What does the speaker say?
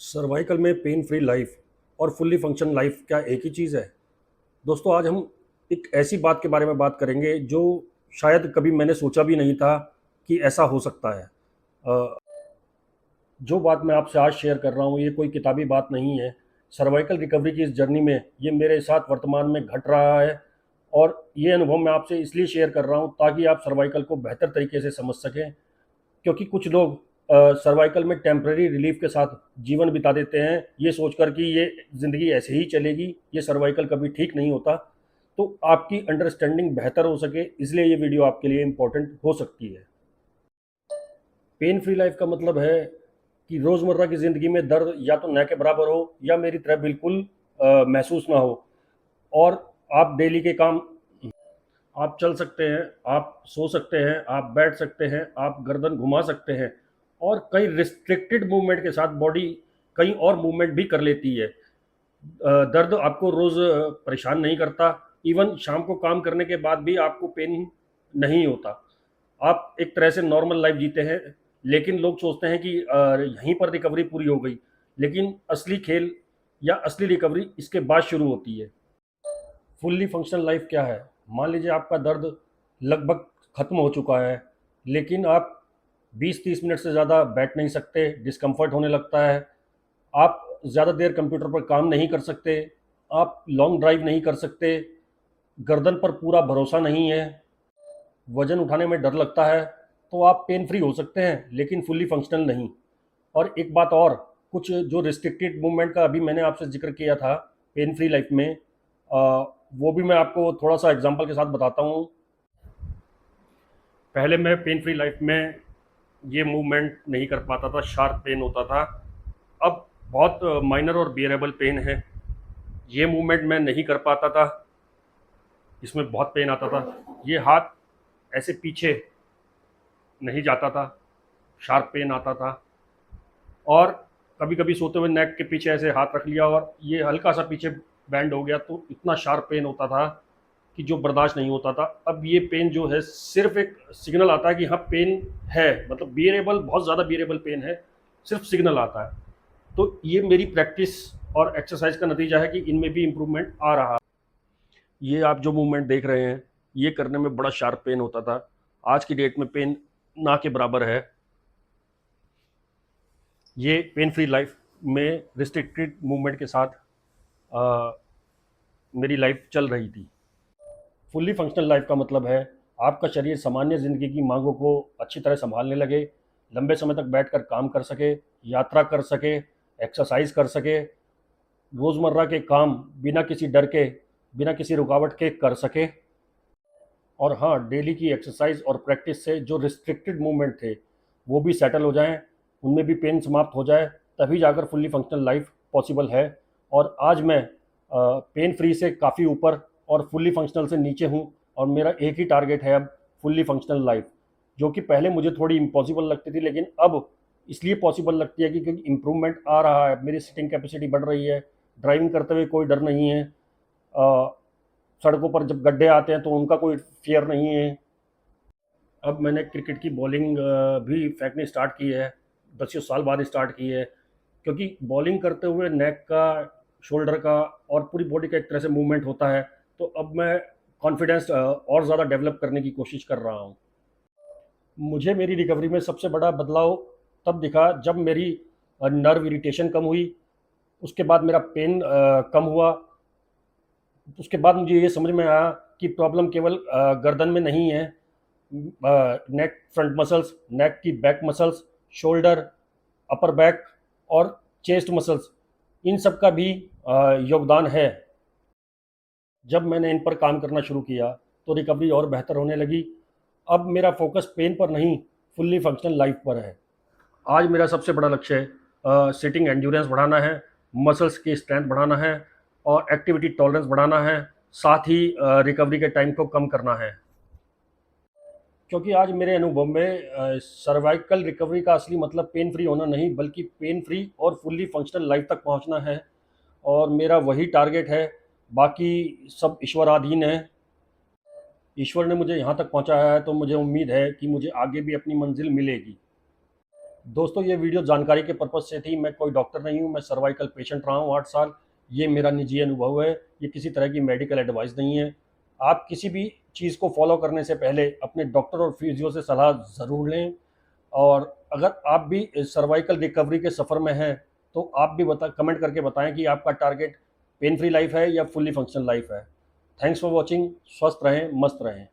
Cervical में pain free life और fully function life क्या एक ही चीज़ है? दोस्तों, आज हम एक ऐसी बात के बारे में बात करेंगे जो शायद कभी मैंने सोचा भी नहीं था कि ऐसा हो सकता है। अ, जो बात मैं आपसे आज शेयर कर रहा हूँ, ये कोई किताबी बात नहीं है। सर्वाइकल रिकवरी की इस जर्नी में ये मेरे साथ वर्तमान में घट रहा है, और ये अनुभव मैं आपसे इसलिए शेयर कर रहा हूँ ताकि आप सर्वाइकल को बेहतर तरीके से समझ सकें। क्योंकि कुछ लोग सर्वाइकल में टेम्परेरी रिलीफ के साथ जीवन बिता देते हैं, ये सोचकर कि ये ज़िंदगी ऐसे ही चलेगी, ये सर्वाइकल कभी ठीक नहीं होता। तो आपकी अंडरस्टैंडिंग बेहतर हो सके, इसलिए ये वीडियो आपके लिए इम्पोर्टेंट हो सकती है। पेन फ्री लाइफ का मतलब है कि रोज़मर्रा की ज़िंदगी में दर्द या तो न के बराबर हो या मेरी तरह बिल्कुल महसूस ना हो, और आप डेली के काम, आप चल सकते हैं, आप सो सकते हैं, आप बैठ सकते हैं, आप गर्दन घुमा सकते हैं, और कई रिस्ट्रिक्टेड मूवमेंट के साथ बॉडी कई और मूवमेंट भी कर लेती है। दर्द आपको रोज़ परेशान नहीं करता। इवन शाम को काम करने के बाद भी आपको पेन नहीं होता। आप एक तरह से नॉर्मल लाइफ जीते हैं। लेकिन लोग सोचते हैं कि यहीं पर रिकवरी पूरी हो गई, लेकिन असली खेल या असली रिकवरी इसके बाद शुरू होती है। फुल्ली फंक्शनल लाइफ क्या है? मान लीजिए आपका दर्द लगभग ख़त्म हो चुका है, लेकिन आप 20-30 मिनट से ज़्यादा बैठ नहीं सकते, डिस्कम्फर्ट होने लगता है, आप ज़्यादा देर कंप्यूटर पर काम नहीं कर सकते, आप लॉन्ग ड्राइव नहीं कर सकते, गर्दन पर पूरा भरोसा नहीं है, वज़न उठाने में डर लगता है, तो आप पेन फ्री हो सकते हैं लेकिन फुल्ली फंक्शनल नहीं। और एक बात और, कुछ जो रिस्ट्रिक्टेड मूवमेंट का अभी मैंने आपसे ज़िक्र किया था पेन फ्री लाइफ में, वो भी मैं आपको थोड़ा-सा एग्ज़ाम्पल के साथ बताता हूँ। पहले मैं पेन फ्री लाइफ में ये मूवमेंट नहीं कर पाता था, शार्प पेन होता था। अब बहुत माइनर और बियरेबल पेन है। ये मूवमेंट मैं नहीं कर पाता था, इसमें बहुत पेन आता था। ये हाथ ऐसे पीछे नहीं जाता था, शार्प पेन आता था। और कभी कभी सोते हुए नेक के पीछे ऐसे हाथ रख लिया और ये हल्का सा पीछे बैंड हो गया तो इतना शार्प पेन होता था कि जो बर्दाश्त नहीं होता था। अब ये पेन जो है सिर्फ एक सिग्नल आता है कि हाँ पेन है, मतलब बियरेबल, बहुत ज़्यादा बियरेबल पेन है, सिर्फ सिग्नल आता है। तो ये मेरी प्रैक्टिस और एक्सरसाइज का नतीजा है कि इनमें भी इम्प्रूवमेंट आ रहा है। ये आप जो मूवमेंट देख रहे हैं, ये करने में बड़ा शार्प पेन होता था। आज की डेट में पेन ना के बराबर है। ये पेन फ्री लाइफ में रिस्ट्रिक्टेड मूवमेंट के साथ आ, मेरी लाइफ चल रही थी। फुल्ली फंक्शनल लाइफ का मतलब है आपका शरीर सामान्य ज़िंदगी की मांगों को अच्छी तरह संभालने लगे, लंबे समय तक बैठकर काम कर सके, यात्रा कर सके, एक्सरसाइज कर सके, रोज़मर्रा के काम बिना किसी डर के, बिना किसी रुकावट के कर सके। और हाँ, डेली की एक्सरसाइज और प्रैक्टिस से जो रिस्ट्रिक्टेड मूवमेंट थे वो भी सेटल हो जाएं, उनमें भी पेन समाप्त हो जाए, तभी जाकर फुल्ली फंक्शनल लाइफ पॉसिबल है। और आज मैं पेन फ्री से काफ़ी ऊपर और फुल्ली फंक्शनल से नीचे हूँ, और मेरा एक ही टारगेट है अब, फुल्ली फंक्शनल लाइफ, जो कि पहले मुझे थोड़ी इम्पॉसिबल लगती थी, लेकिन अब इसलिए पॉसिबल लगती है कि क्योंकि इम्प्रूवमेंट आ रहा है, मेरी सिटिंग कैपेसिटी बढ़ रही है, ड्राइविंग करते हुए कोई डर नहीं है, सड़कों पर जब गड्ढे आते हैं तो उनका कोई फियर नहीं है। अब मैंने क्रिकेट की बॉलिंग भी फेंकनी स्टार्ट की है, 10 साल बाद स्टार्ट की है। क्योंकि बॉलिंग करते हुए नेक का, शोल्डर का और पूरी बॉडी का एक तरह से मूवमेंट होता है, तो अब मैं कॉन्फिडेंस और ज़्यादा डेवलप करने की कोशिश कर रहा हूँ। मुझे मेरी रिकवरी में सबसे बड़ा बदलाव तब दिखा जब मेरी नर्व इरिटेशन कम हुई, उसके बाद मेरा पेन कम हुआ। उसके बाद मुझे ये समझ में आया कि प्रॉब्लम केवल गर्दन में नहीं है, नेक फ्रंट मसल्स, नेक की back muscles, shoulder, upper back और चेस्ट मसल्स, इन सब का भी योगदान है। जब मैंने इन पर काम करना शुरू किया तो रिकवरी और बेहतर होने लगी। अब मेरा फोकस पेन पर नहीं, फुल्ली फंक्शनल लाइफ पर है। आज मेरा सबसे बड़ा लक्ष्य सिटिंग एंड्योरेंस बढ़ाना है, मसल्स की स्ट्रेंथ बढ़ाना है और एक्टिविटी टॉलरेंस बढ़ाना है, साथ ही रिकवरी के टाइम को कम करना है। क्योंकि आज मेरे अनुभव में सर्वाइकल रिकवरी का असली मतलब पेन फ्री होना नहीं, बल्कि पेन फ्री और फुल्ली फंक्शनल लाइफ तक पहुंचना है, और मेरा वही टारगेट है। बाकी सब ईश्वराधीन है। ईश्वर ने मुझे यहाँ तक पहुँचाया है तो मुझे उम्मीद है कि मुझे आगे भी अपनी मंजिल मिलेगी। दोस्तों ये वीडियो जानकारी के पर्पज़ से थी। मैं कोई डॉक्टर नहीं हूँ, मैं सर्वाइकल पेशेंट रहा हूँ 8 साल। ये मेरा निजी अनुभव है, ये किसी तरह की मेडिकल एडवाइस नहीं है। आप किसी भी चीज़ को फॉलो करने से पहले अपने डॉक्टर और फिजियो से सलाह ज़रूर लें। और अगर आप भी सर्वाइकल रिकवरी के सफ़र में हैं तो आप भी कमेंट करके बताएं कि आपका टारगेट पेन फ्री लाइफ है या फुल्ली फंक्शनल लाइफ है। Thanks for watching. स्वस्थ रहें, मस्त रहें।